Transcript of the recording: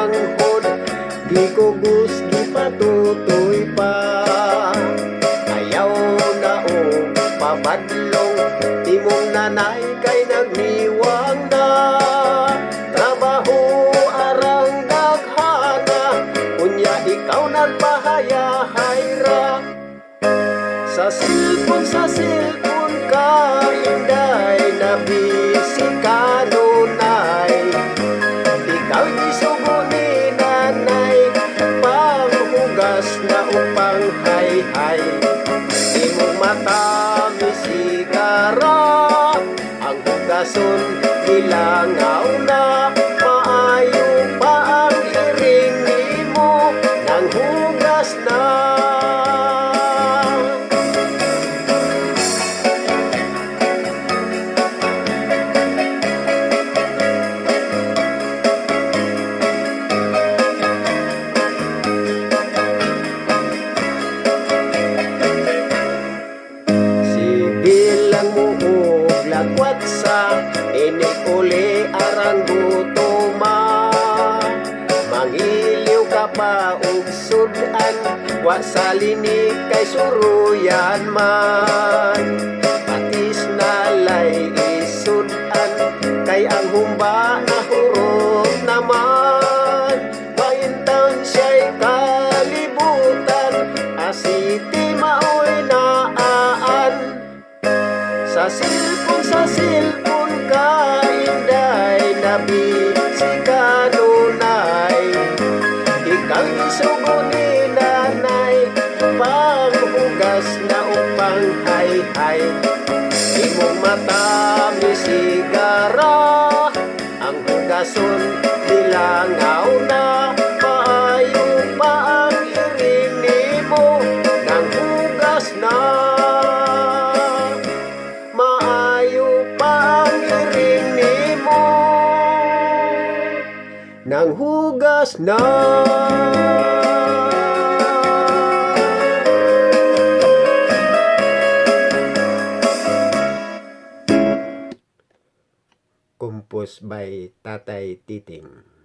manghod, di ko gusto patutoy pa. Ayaw na o pabadlong, imong nanay kay nagniwang na. Trabaho arang daghana, unya ikaw nagpahayahay ra. Sa silpon ka, inday na busy kanunay. Ikaw isugo ni nanay, panghugas na upang hay-hay. Imong mata misigara, ang hugason nilangaw na. Maayo pa ang iring nimo, nang hugas na. Lakwat sa inikuli arang gutoma, mangiliw ka pa og sudan, wa sa linik kay suruyan man. Patis na lay isudan, kay ang humba na hurot naman. Paintaon siya'y kalibutan, asiti maoy naan. Sa silpon ka, inday na busy kanunay. Ikaw isugo ni nanay, panghugas na upang hay-hay. Imong mata misigara, ang hugason nilangaw na. Maayo pa ang iring nimo, nang hugas na. Nang hugas na. Compose by Tatay Titing.